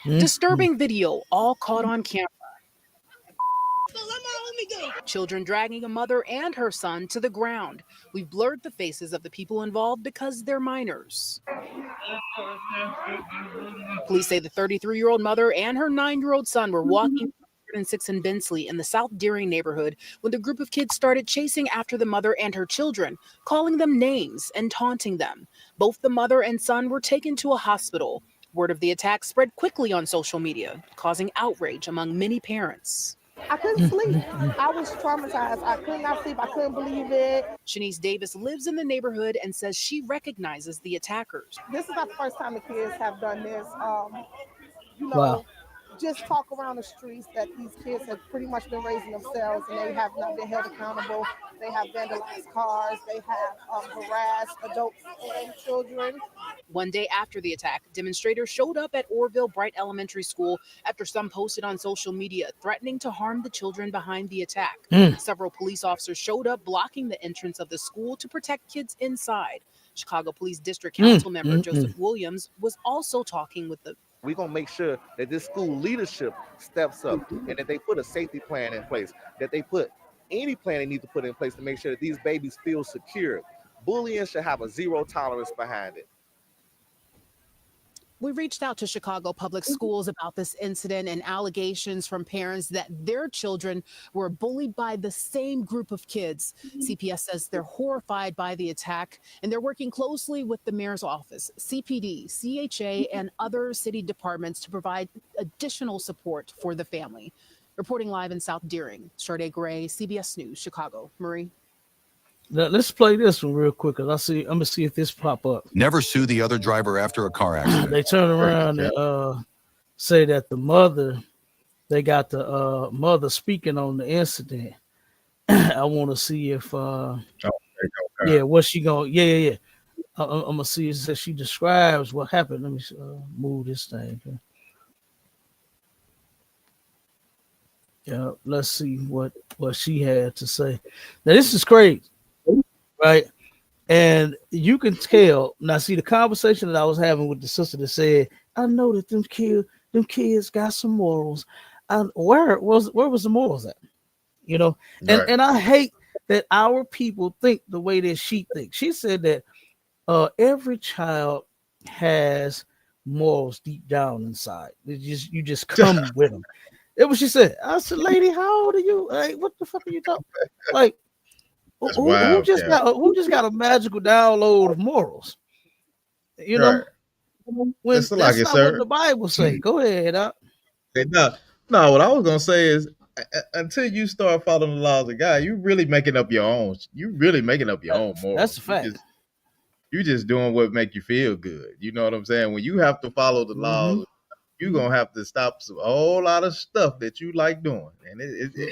Disturbing video, all caught on camera. Children dragging a mother and her son to the ground. We've blurred the faces of the people involved because they're minors. Police say the 33-year-old mother and her 9-year-old son were walking 106 in Bensley in the South Deering neighborhood when the group of kids started chasing after the mother and her children, calling them names and taunting them. Both the mother and son were taken to a hospital. Word of the attack spread quickly on social media, causing outrage among many parents. I couldn't sleep. I was traumatized. I could not sleep. I couldn't believe it. Shanice Davis lives in the neighborhood and says she recognizes the attackers. This is not the first time the kids have done this. Wow. Just talk around the streets that these kids have pretty much been raising themselves and they have not been held accountable. They have vandalized cars. They have harassed adults and children. One day after the attack, demonstrators showed up at Orville Bright Elementary School after some posted on social media threatening to harm the children behind the attack. Several police officers showed up blocking the entrance of the school to protect kids inside. Chicago Police District Council member Joseph Williams was also talking with the We're going to make sure that this school leadership steps up and that they put a safety plan in place, that they put any plan they need to put in place to make sure that these babies feel secure. Bullying should have a zero tolerance behind it. We reached out to Chicago Public Schools about this incident and allegations from parents that their children were bullied by the same group of kids. CPS says they're horrified by the attack and they're working closely with the mayor's office, CPD, CHA, and other city departments to provide additional support for the family. Reporting live in South Deering, Sade Gray, CBS News, Chicago. Marie. Now, let's play this one real quick, because I'm gonna see if this pop up. Never sue the other driver after a car accident. They turn around and say that the mother, they got the mother speaking on the incident. I want to see if what's she going? Yeah. I'm gonna see if she describes what happened. Let me move this thing. Yeah, let's see what she had to say. Now this is crazy, right? And you can tell. Now, see the conversation that I was having with the sister that said, "I know that them kids got some morals." Where was the morals at? You know, and I hate that our people think the way that she thinks. She said that every child has morals deep down inside. You just come with them. That's what she said. I said, "Lady, how old are you? Like, what the fuck are you talking? Like, who just got a magical download of morals? You know, when that's not what the Bible say." Go ahead. No, what I was gonna say is, until you start following the laws of God, you really making up your own. You really making up your own morals. That's a fact. You just doing what make you feel good. You know what I'm saying? When you have to follow the laws, you're gonna have to stop a whole lot of stuff that you like doing, and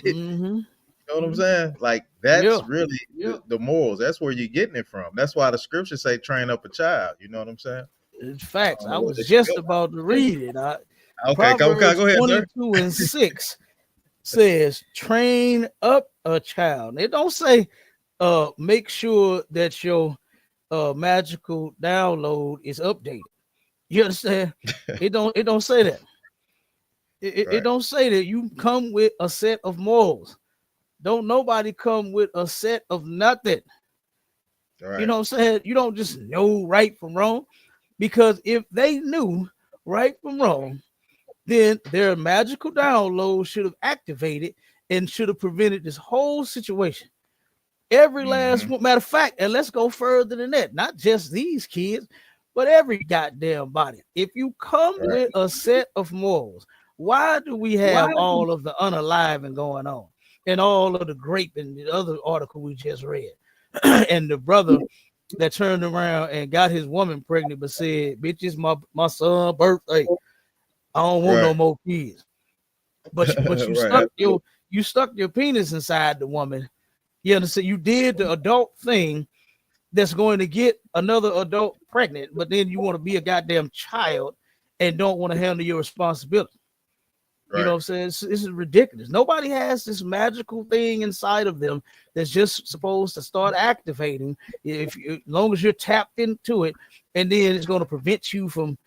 you know what I'm saying? Like that's really the morals. That's where you're getting it from. That's why the scriptures say, "Train up a child." You know what I'm saying? It's facts. I was just about to read it. Okay, go ahead, 22:6 says, "Train up a child." It don't say, make sure that your magical download is updated. You understand? It don't say that. It don't say that you come with a set of morals. Don't nobody come with a set of nothing. Right. You know what I'm saying? You don't just know right from wrong, because if they knew right from wrong, then their magical download should have activated and should have prevented this whole situation. Every last one. Matter of fact, and let's go further than that. Not just these kids, but every goddamn body. If you come with a set of morals, why do we have all of the unaliving going on and all of the grape and the other article we just read? And the brother that turned around and got his woman pregnant but said, "Bitch, it's my son's birthday. I don't want no more kids." But you stuck your penis inside the woman. You understand? You did the adult thing that's going to get another adult pregnant, but then you want to be a goddamn child and don't want to handle your responsibility. You know what I'm saying? This is ridiculous. Nobody has this magical thing inside of them that's just supposed to start activating as long as you're tapped into it, and then it's going to prevent you from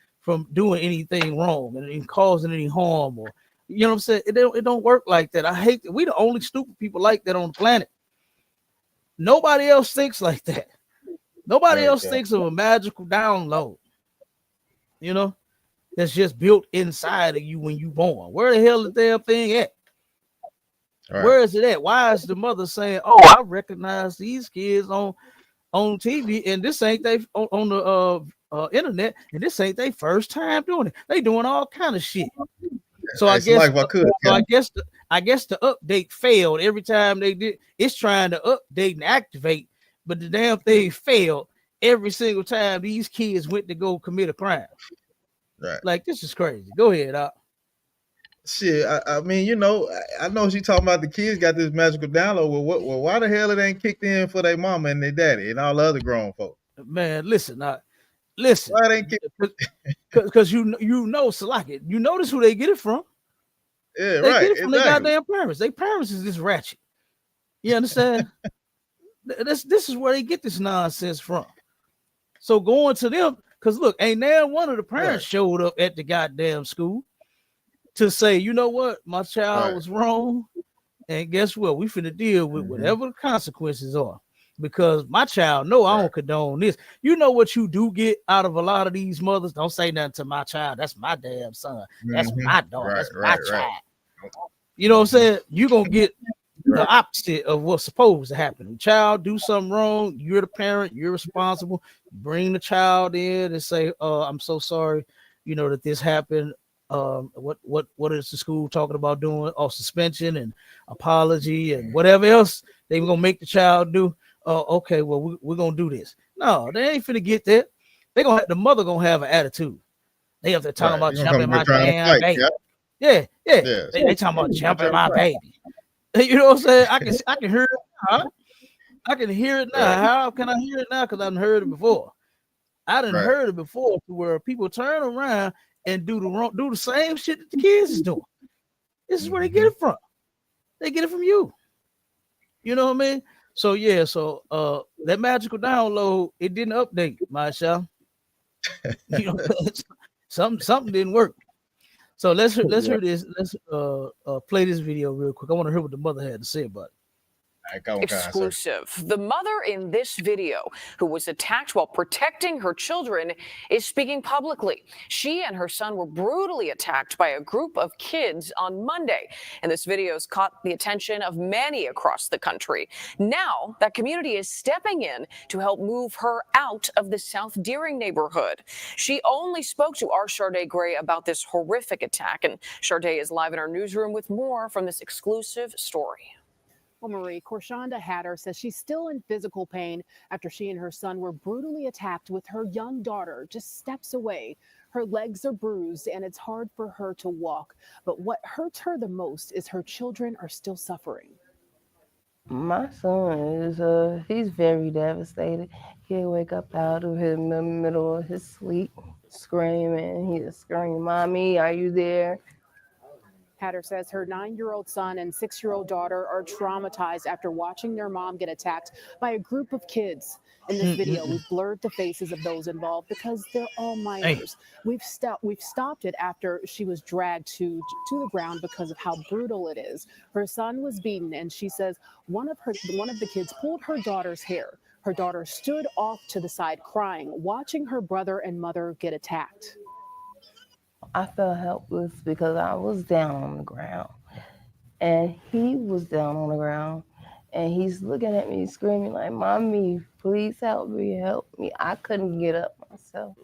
doing anything wrong and causing any harm, or you know what I'm saying? It don't work like that. I hate that. We the only stupid people like that on the planet. Nobody else thinks like that. Nobody else thinks of a magical download, you know, that's just built inside of you when you born. Where the hell is the damn thing at? Where is it at? Why is the mother saying, "Oh, I recognize these kids on TV, and this ain't they on the internet, and this ain't their first time doing it. They doing all kind of shit." So I guess the update failed every time they did. It's trying to update and activate, but the damn thing failed every single time these kids went to go commit a crime. Right. Like, this is crazy. Go ahead, Shit, I mean, you know, I know she talking about the kids got this magical download. Well, why the hell it ain't kicked in for their mama and their daddy and all the other grown folks? Man, listen. Why it ain't because you know, Salaki, you notice who they get it from. Yeah, they get it from their goddamn parents. Their parents is this ratchet. You understand? This is where they get this nonsense from. So going to them, because look, ain't there one of the parents showed up at the goddamn school to say, "You know what, my child was wrong, and guess what? We finna deal with whatever the consequences are, because my child know I don't condone this." You know what you do get out of a lot of these mothers? Don't say nothing to my child. That's my damn son. That's my daughter. That's my child. You know what I'm saying? You're gonna get the opposite of what's supposed to happen. The child do something wrong, you're the parent, you're responsible. Bring the child in and say, "I'm so sorry, you know, that this happened. What is the school talking about doing? Or suspension and apology and whatever else they were gonna make the child do. Okay, well we're gonna do this. No, they ain't finna get that. The mother gonna have an attitude. They have to talk about jumping my damn baby. Yeah. They talking about jumping my baby. You know what I'm saying? I can hear it now. I can hear it now. How can I hear it now? Because I done heard it before. I done heard it before, to where people turn around and do the same shit that the kids is doing. This is where they get it from. They get it from you. You know what I mean? So yeah, that magical download, it didn't update, Michelle. You know, something didn't work. So let's hear this. Let's play this video real quick. I want to hear what the mother had to say about it. Exclusive. The mother in this video, who was attacked while protecting her children, is speaking publicly. She and her son were brutally attacked by a group of kids on Monday, and this video has caught the attention of many across the country. Now, that community is stepping in to help move her out of the South Deering neighborhood. She only spoke to our Sharday Gray about this horrific attack, and Sharday is live in our newsroom with more from this exclusive story. Well, Marie, Korshonda Hatter says she's still in physical pain after she and her son were brutally attacked with her young daughter just steps away. Her legs are bruised and it's hard for her to walk. But what hurts her the most is her children are still suffering. My son is, he's very devastated. He'll wake up out of the middle of his sleep, screaming. He'll scream, "Mommy, are you there?" Hatter says her 9-year-old son and 6-year-old daughter are traumatized after watching their mom get attacked by a group of kids. In this video, we've blurred the faces of those involved because they're all minors. We've stopped it after she was dragged to the ground because of how brutal it is. Her son was beaten, and she says one of the kids pulled her daughter's hair. Her daughter stood off to the side crying, watching her brother and mother get attacked. I felt helpless because I was down on the ground and he was down on the ground and he's looking at me screaming like, "Mommy, please help me, help me." I couldn't get up myself.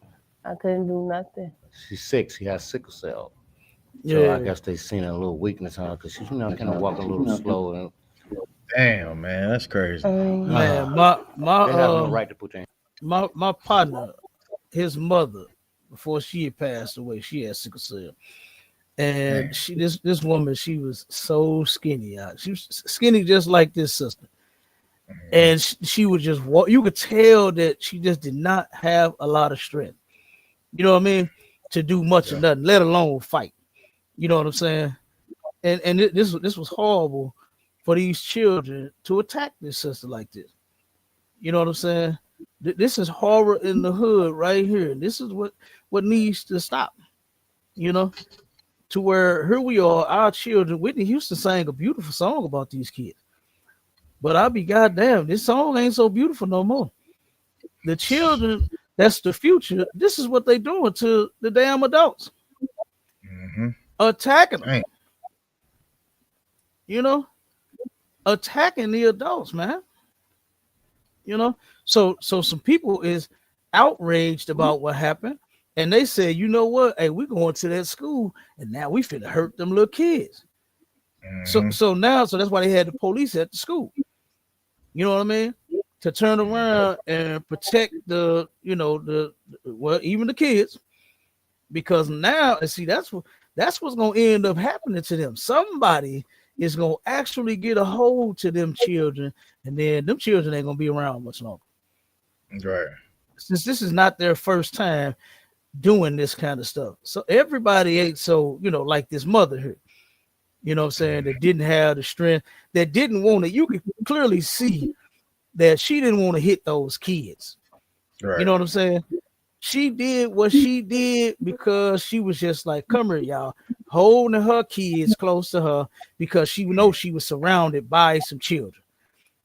I couldn't do nothing. She's 6. She has sickle cell. So I guess they seen a little weakness on her because she's kind of walking a little slow. And damn, man, that's crazy. Man, my partner, his mother, before she had passed away, she had sickle cell, and this woman, she was so skinny. She was skinny just like this sister, and she would just walk. You could tell that she just did not have a lot of strength. You know what I mean? To do much of nothing, let alone fight. You know what I'm saying? And this was horrible for these children to attack this sister like this. You know what I'm saying? This is horror in the hood right here. This is what needs to stop, you know, to where here we are, our children. Whitney Houston sang a beautiful song about these kids, but I'll be goddamn, this song ain't so beautiful no more. The children, that's the future. This is what they doing to the damn adults, attacking them, you know, attacking the adults, man. You know, so some people is outraged about what happened, and they said, you know what? Hey, we're going to that school, and now we finna hurt them little kids. So that's why they had the police at the school. You know what I mean? To turn around and protect even the kids, because now, and see, that's what's gonna end up happening to them. Somebody is gonna actually get a hold to them children, and then them children ain't gonna be around much longer. Right. Since this is not their first time doing this kind of stuff. So everybody ain't so, like this mother here. You know what I'm saying? That didn't have the strength, that didn't want to, you could clearly see that she didn't want to hit those kids. Right. You know what I'm saying? She did what she did because she was just like, come here, y'all, holding her kids close to her because she knows she was surrounded by some children.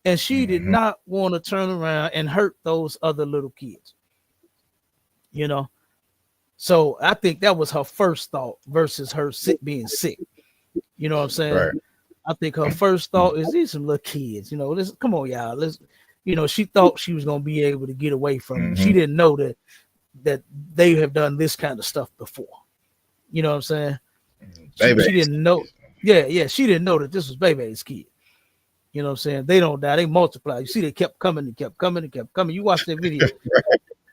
And she did not want to turn around and hurt those other little kids. You know? So I think that was her first thought versus her being sick. You know what I'm saying? Right. I think her first thought is these some little kids. Come on, y'all. She thought she was going to be able to get away from them. She didn't know that they have done this kind of stuff before. You know what I'm saying? She Baby's didn't know. Yeah, she didn't know that this was Baby's kid. You know what I'm saying? They don't die, they multiply. You see, they kept coming and kept coming and kept coming. You watch that video.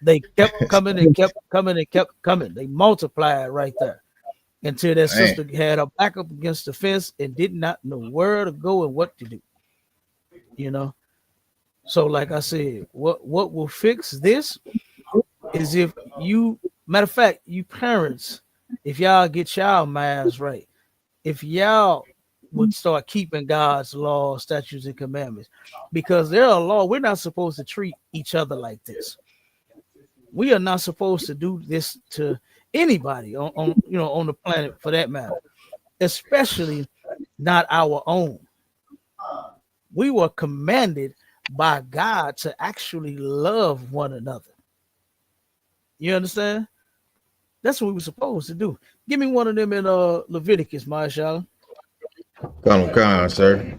They kept coming and kept coming and kept coming. They multiplied right there until that sister had her back up against the fence and did not know where to go and what to do. You know? So, like I said, what will fix this is if you, matter of fact, you parents, if y'all get y'all minds right, if y'all would start keeping God's laws, statutes, and commandments, because there are laws. We're not supposed to treat each other like this. We are not supposed to do this to anybody on the planet, for that matter, especially not our own. We were commanded by God to actually love one another. You understand? That's what we were supposed to do. Give me one of them in Leviticus, Marshall. Come, sir.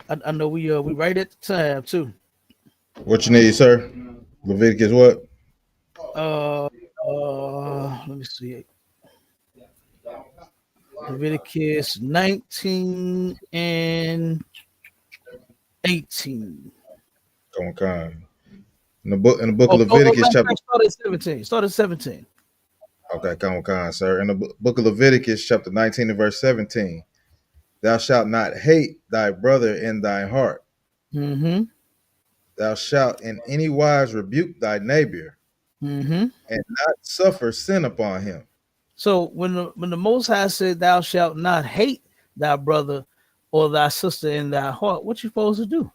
I know we right at the time too. What you need, sir? Leviticus what? Let me see. Leviticus 19 and 18. Come. In the book of Leviticus, chapter. Start at 17. Okay, come, sir. In the book of Leviticus, chapter 19 and verse 17. Thou shalt not hate thy brother in thy heart. Mm-hmm. Thou shalt in any wise rebuke thy neighbor, and not suffer sin upon him. So when the Most High said, "Thou shalt not hate thy brother or thy sister in thy heart," what you supposed to do?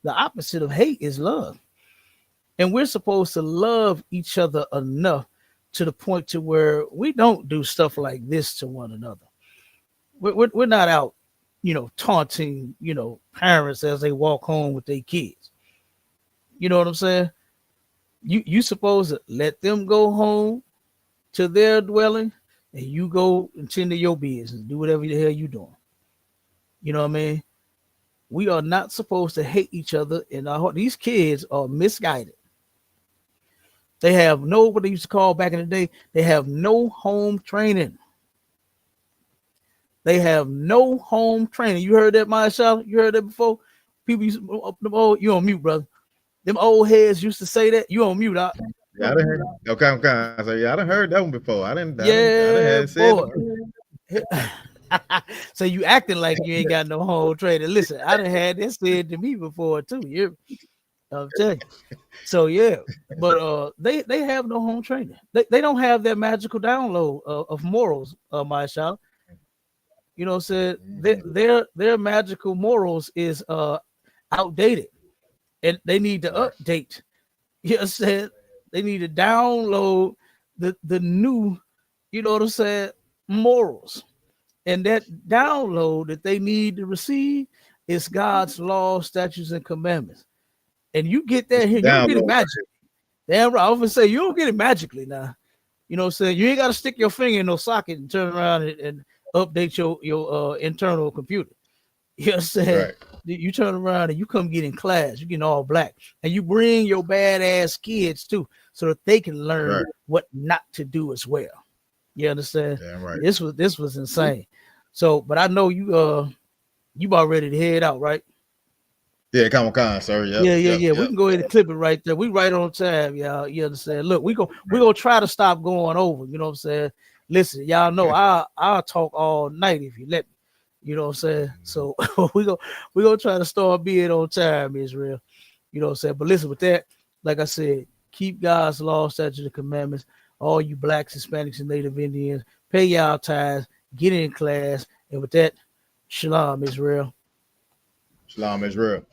The opposite of hate is love, and we're supposed to love each other enough to the point to where we don't do stuff like this to one another. We're not out, taunting, parents as they walk home with their kids. You know what I'm saying? You supposed to let them go home to their dwelling, and you go and tend to your business, do whatever the hell you doing. You know what I mean? We are not supposed to hate each other in our heart. These kids are misguided. They have what they used to call back in the day, they have no home training. They have no home training. You heard that, Marshall? You heard that before? People used to, you on mute, brother. Them old heads used to say that. You on mute, Doc. Yeah, I done heard. Okay. So yeah, I done heard that one before. I didn't boy. So you acting like you ain't got no home training. Listen, I done had that said to me before too. I'm telling you. So yeah, but they have no home training. They don't have that magical download of morals, my child. You know what I'm saying? Their magical morals is outdated, and they need to update. You know what I'm saying? They need to download the new, you know what I'm saying, morals. And that download that they need to receive is God's law, statutes, and commandments. And you get that here, you don't get it magically. Damn right. I often say you don't get it magically now. You know what I'm saying? You ain't got to stick your finger in no socket and turn around and update your internal computer. You know what I'm saying? Right. You turn around and you come get in class, you getting all black, and you bring your badass kids too, so that they can learn what not to do as well. You understand? Damn right. This was insane. So, but I know you about ready to head out, right? Yeah, come on, sir. Yeah. We can go ahead and clip it right there. We right on time, y'all. You understand? Look, we're gonna try to stop going over. You know what I'm saying? Listen, y'all know I'll talk all night if you let me. You know what I'm saying? So we're gonna try to start being on time, Israel. You know what I'm saying? But listen, with that, like I said, keep God's law, statutes, and commandments. All you blacks, Hispanics, and Native Indians, pay y'all tithes, get in class, and with that, shalom, Israel. Shalom, Israel.